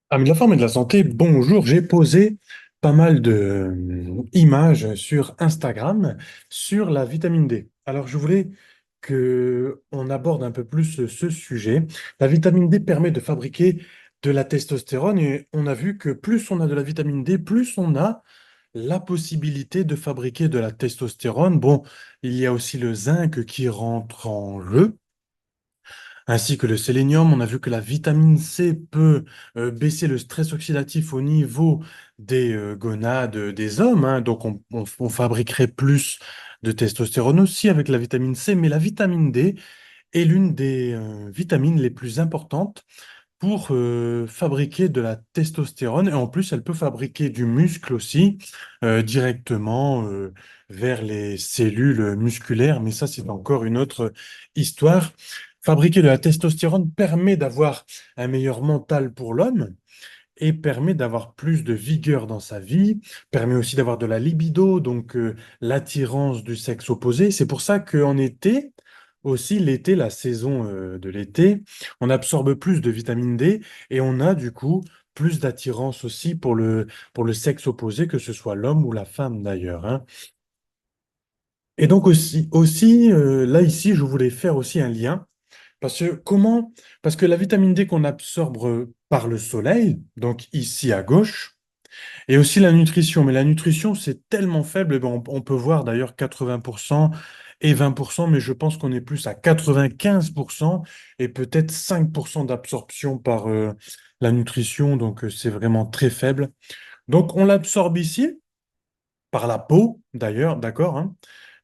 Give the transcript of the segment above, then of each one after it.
Amis de la forme et de la santé, bonjour. J'ai posé pas mal de images sur Instagram sur la vitamine D. Alors, je voulais que on aborde un peu plus ce sujet. La vitamine D permet de fabriquer de la testostérone et on a vu que plus on a de la vitamine D, plus on a la possibilité de fabriquer de la testostérone. Bon, il y a aussi le zinc qui rentre en jeu ainsi que le sélénium. On a vu que la vitamine C peut baisser le stress oxydatif au niveau des gonades des hommes, hein. Donc, on fabriquerait plus de testostérone aussi avec la vitamine C, mais la vitamine D est l'une des vitamines les plus importantes pour fabriquer de la testostérone. Et en plus, elle peut fabriquer du muscle aussi directement vers les cellules musculaires. Mais ça, c'est encore une autre histoire. Fabriquer de la testostérone permet d'avoir un meilleur mental pour l'homme et permet d'avoir plus de vigueur dans sa vie, permet aussi d'avoir de la libido, donc l'attirance du sexe opposé. C'est pour ça qu'en été, aussi l'été, la saison de l'été, on absorbe plus de vitamine D et on a du coup plus d'attirance aussi pour le sexe opposé, que ce soit l'homme ou la femme d'ailleurs, hein. Et donc aussi là ici, je voulais faire aussi un lien parce que comment? Parce que la vitamine D qu'on absorbe par le soleil, donc ici à gauche, et aussi la nutrition. Mais la nutrition, c'est tellement faible, eh ben, on peut voir d'ailleurs 80% et 20%, mais je pense qu'on est plus à 95% et peut-être 5% d'absorption par la nutrition, donc c'est vraiment très faible. Donc on l'absorbe ici par la peau, d'ailleurs, d'accord, hein.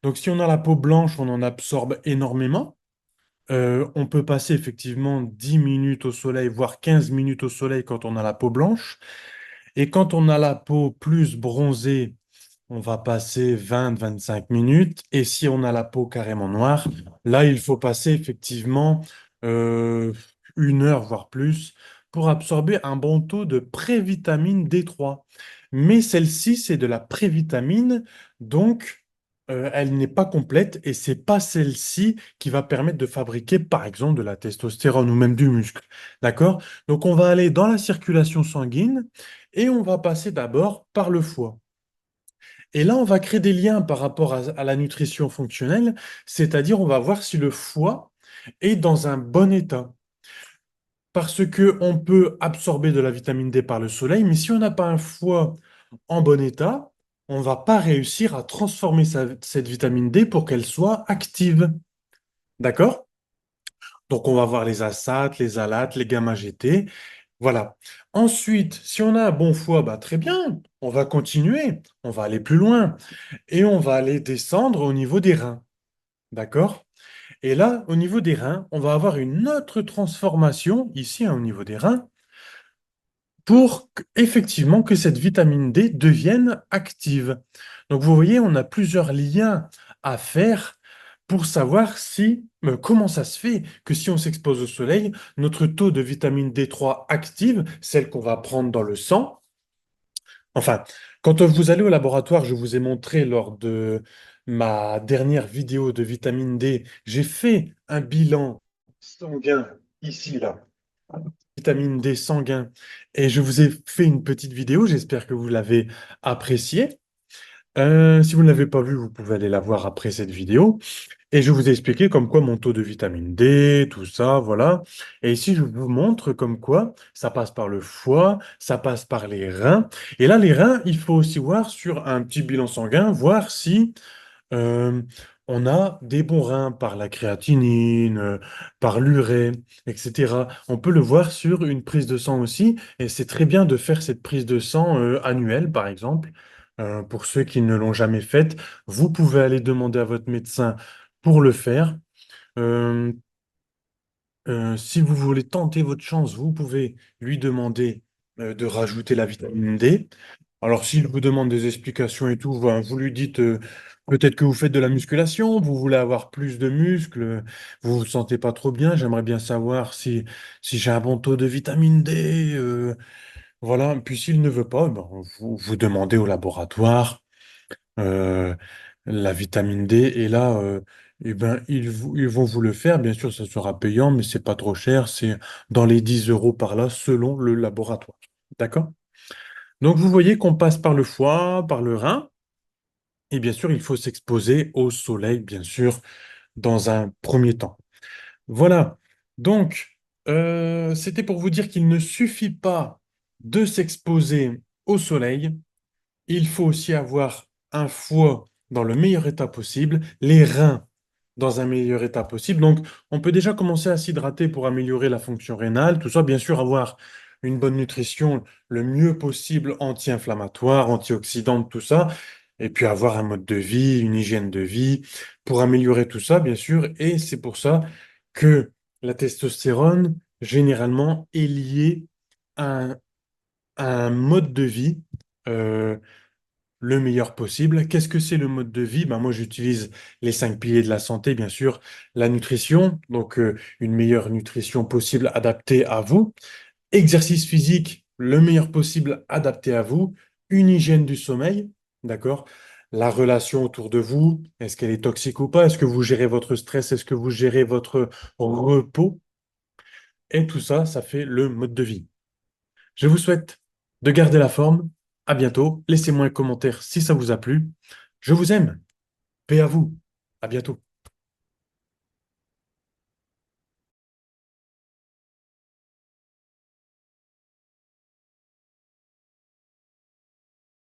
Donc si on a la peau blanche, on en absorbe énormément. On peut passer effectivement 10 minutes au soleil, voire 15 minutes au soleil quand on a la peau blanche. Et quand on a la peau plus bronzée, on va passer 20-25 minutes. Et si on a la peau carrément noire, là, il faut passer effectivement euh, 1 heure, voire plus, pour absorber un bon taux de prévitamine D3. Mais celle-ci, c'est de la prévitamine, donc elle n'est pas complète et c'est pas celle-ci qui va permettre de fabriquer, par exemple, de la testostérone ou même du muscle. D'accord? Donc, on va aller dans la circulation sanguine et on va passer d'abord par le foie. Et là, on va créer des liens par rapport à la nutrition fonctionnelle, c'est-à-dire on va voir si le foie est dans un bon état. Parce que on peut absorber de la vitamine D par le soleil, mais si on n'a pas un foie en bon état, on ne va pas réussir à transformer cette vitamine D pour qu'elle soit active. D'accord? Donc, on va voir les asates, les alates, les gamma-GT. Voilà. Ensuite, si on a un bon foie, bah, très bien, on va continuer, on va aller plus loin et on va aller descendre au niveau des reins. D'accord? Et là, au niveau des reins, on va avoir une autre transformation ici, hein, au niveau des reins pour effectivement que cette vitamine D devienne active. Donc vous voyez, on a plusieurs liens à faire pour savoir si comment ça se fait que si on s'expose au soleil, notre taux de vitamine D3 active, celle qu'on va prendre dans le sang. Enfin, quand vous allez au laboratoire, je vous ai montré lors de ma dernière vidéo de vitamine D, j'ai fait un bilan sanguin ici, là, vitamine D sanguin. Et je vous ai fait une petite vidéo, j'espère que vous l'avez appréciée. Si vous ne l'avez pas vue, vous pouvez aller la voir après cette vidéo. Et je vous ai expliqué comme quoi mon taux de vitamine D, tout ça, voilà. Et ici, je vous montre comme quoi ça passe par le foie, ça passe par les reins. Et là, les reins, il faut aussi voir sur un petit bilan sanguin, voir si euh, on a des bons reins par la créatinine, par l'urée, etc. On peut le voir sur une prise de sang aussi, et c'est très bien de faire cette prise de sang annuelle, par exemple. Pour ceux qui ne l'ont jamais faite, vous pouvez aller demander à votre médecin pour le faire. Euh, si vous voulez tenter votre chance, vous pouvez lui demander de rajouter la vitamine D. Alors, s'il vous demande des explications et tout, ben, vous lui dites peut-être que vous faites de la musculation, vous voulez avoir plus de muscles, vous vous sentez pas trop bien, j'aimerais bien savoir si j'ai un bon taux de vitamine D. Voilà. Puis s'il ne veut pas, ben, vous demandez au laboratoire euh, la vitamine D. Et là, eh ben, ils vont vous le faire. Bien sûr, ça sera payant, mais c'est pas trop cher. C'est dans les 10 € par là, selon le laboratoire. D'accord? Donc, vous voyez qu'on passe par le foie, par le rein, et bien sûr, il faut s'exposer au soleil, bien sûr, dans un premier temps. Voilà. Donc, c'était pour vous dire qu'il ne suffit pas de s'exposer au soleil. Il faut aussi avoir un foie dans le meilleur état possible, les reins dans un meilleur état possible. Donc, on peut déjà commencer à s'hydrater pour améliorer la fonction rénale. Tout ça, bien sûr, avoir une bonne nutrition le mieux possible, anti-inflammatoire, antioxydante, tout ça. Et puis avoir un mode de vie, une hygiène de vie pour améliorer tout ça, bien sûr. Et c'est pour ça que la testostérone, généralement, est liée à un mode de vie. euh, le meilleur possible. Qu'est-ce que c'est le mode de vie? Ben, moi, j'utilise les 5 piliers de la santé, bien sûr. La nutrition, donc une meilleure nutrition possible adaptée à vous. Exercice physique, le meilleur possible adapté à vous. Une hygiène du sommeil, d'accord? La relation autour de vous, est-ce qu'elle est toxique ou pas? Est-ce que vous gérez votre stress? Est-ce que vous gérez votre repos? Et tout ça, ça fait le mode de vie. Je vous souhaite de garder la forme. À bientôt. Laissez-moi un commentaire si ça vous a plu. Je vous aime. Paix à vous. À bientôt.